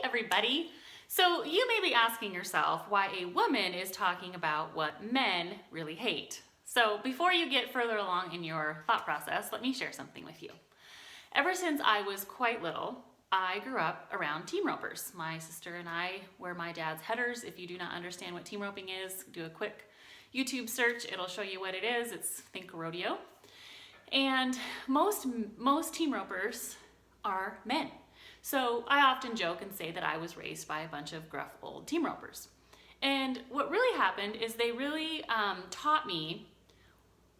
everybody. So you may be asking yourself why a woman is talking about what men really hate. So before you get further along in your thought process, let me share something with you. Ever since I was quite little, I grew up around team ropers. My sister and I were my dad's headers. If you do not understand what team roping is, do a quick YouTube search. It'll show you what it is. It's think rodeo. And most team ropers are men. So I often joke and say that I was raised by a bunch of gruff old team ropers. And what really happened is they really taught me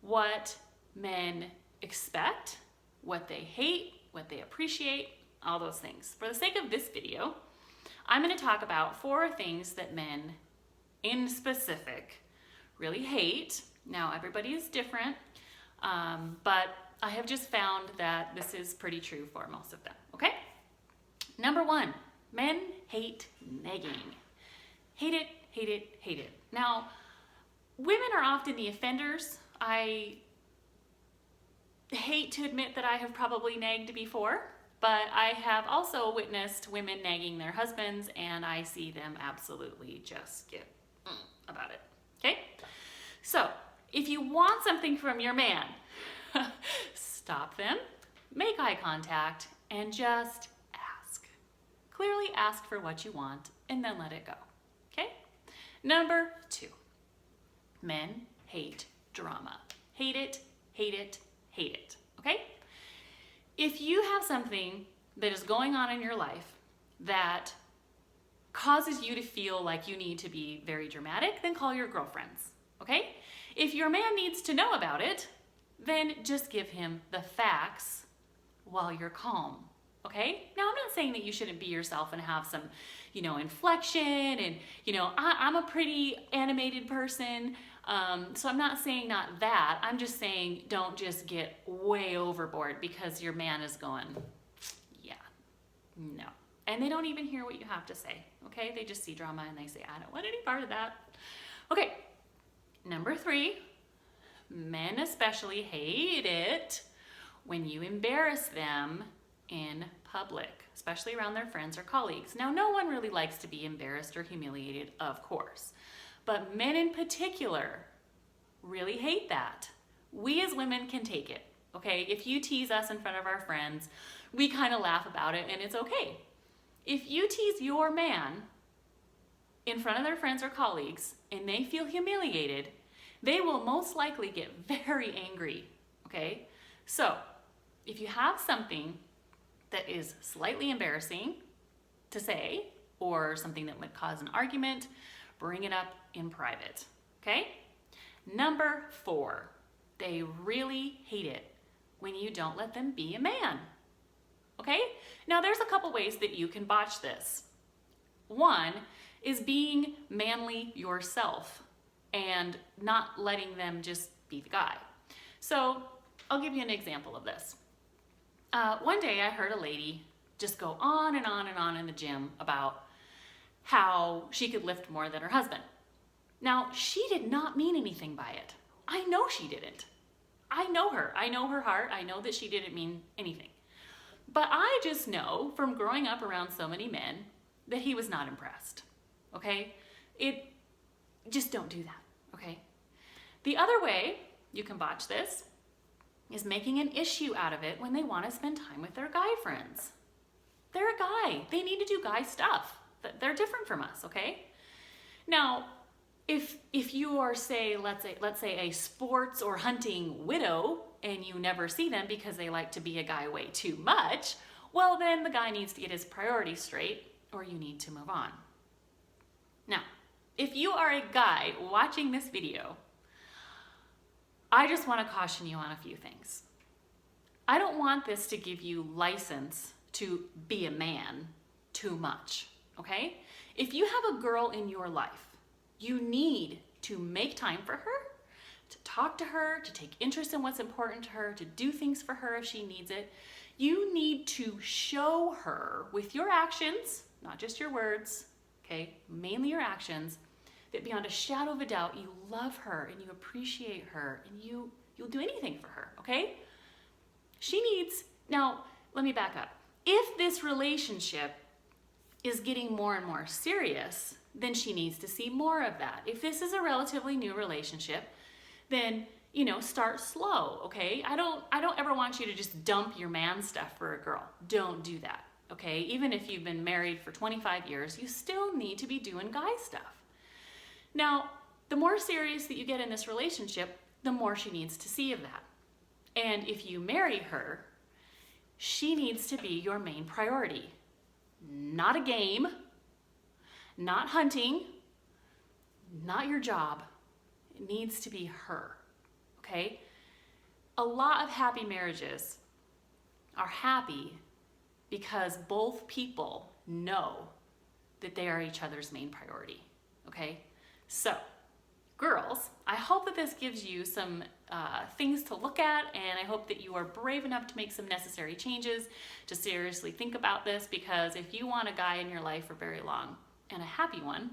what men expect, what they hate, what they appreciate, all those things. For the sake of this video, I'm going to talk about 4 things that men in specific really hate. Now, everybody is different, but I have just found that this is pretty true for most of them, okay? Number 1, men hate nagging. Hate it, hate it, hate it. Now, women are often the offenders. I hate to admit that I have probably nagged before, but I have also witnessed women nagging their husbands, and I see them absolutely just get about it, okay? So, if you want something from your man, stop them, make eye contact, and just ask. Clearly ask for what you want, and then let it go, okay? Number 2, men hate drama. Hate it, hate it, hate it, okay? If you have something that is going on in your life that causes you to feel like you need to be very dramatic, then call your girlfriends, okay? If your man needs to know about it, then just give him the facts while you're calm, okay? Now, I'm not saying that you shouldn't be yourself and have some, inflection and, I'm a pretty animated person, so I'm not saying not that. I'm just saying don't just get way overboard because your man is going, yeah, no. And they don't even hear what you have to say, okay? They just see drama and they say, I don't want any part of that. Okay, number 3, men especially hate it when you embarrass them in public, especially around their friends or colleagues. Now, no one really likes to be embarrassed or humiliated, of course. But men in particular really hate that. We as women can take it, okay? If you tease us in front of our friends, we kind of laugh about it and it's okay. If you tease your man in front of their friends or colleagues and they feel humiliated, they will most likely get very angry, okay? So, if you have something that is slightly embarrassing to say or something that would cause an argument, bring it up in private, okay? Number 4, they really hate it when you don't let them be a man, okay? Now, there's a couple ways that you can botch this. One is being manly yourself and not letting them just be the guy. So, I'll give you an example of this. One day I heard a lady just go on and on and on in the gym about how she could lift more than her husband. Now, she did not mean anything by it. I know she didn't. I know her. I know her heart. I know that she didn't mean anything. But I just know from growing up around so many men that he was not impressed, okay? Just don't do that, okay? The other way you can botch this is making an issue out of it when they want to spend time with their guy friends. They're a guy. They need to do guy stuff. They're different from us, okay? Now, if you are, let's say a sports or hunting widow and you never see them because they like to be a guy way too much, well, then the guy needs to get his priorities straight or you need to move on. Now, if you are a guy watching this video, I just want to caution you on a few things. I don't want this to give you license to be a man too much, okay? If you have a girl in your life, you need to make time for her, to talk to her, to take interest in what's important to her, to do things for her if she needs it. You need to show her with your actions, not just your words, okay, mainly your actions, that beyond a shadow of a doubt, you love her and you appreciate her and you'll do anything for her, okay? She needs, now, let me back up. If this relationship is getting more and more serious, then she needs to see more of that. If this is a relatively new relationship, then start slow, okay? I don't ever want you to just dump your man stuff for a girl. Don't do that, okay? Even if you've been married for 25 years, you still need to be doing guy stuff. Now, the more serious that you get in this relationship, the more she needs to see of that. And if you marry her, she needs to be your main priority. Not a game, not hunting, not your job. It needs to be her, okay? A lot of happy marriages are happy because both people know that they are each other's main priority, okay? So, girls, I hope that this gives you some things to look at, and I hope that you are brave enough to make some necessary changes to seriously think about this, because if you want a guy in your life for very long and a happy one,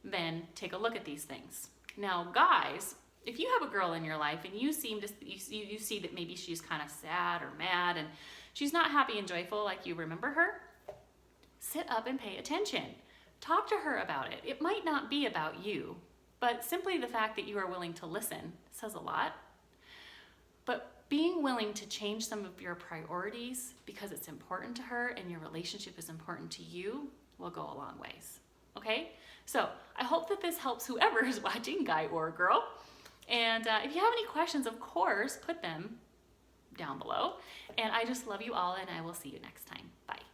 then take a look at these things. Now, guys, if you have a girl in your life and you see that maybe she's kind of sad or mad and she's not happy and joyful like you remember her, sit up and pay attention. Talk to her about it. It might not be about you, but simply the fact that you are willing to listen says a lot. But being willing to change some of your priorities because it's important to her and your relationship is important to you will go a long ways, okay? So I hope that this helps whoever is watching, guy or girl. And if you have any questions, of course, put them down below. And I just love you all, and I will see you next time. Bye.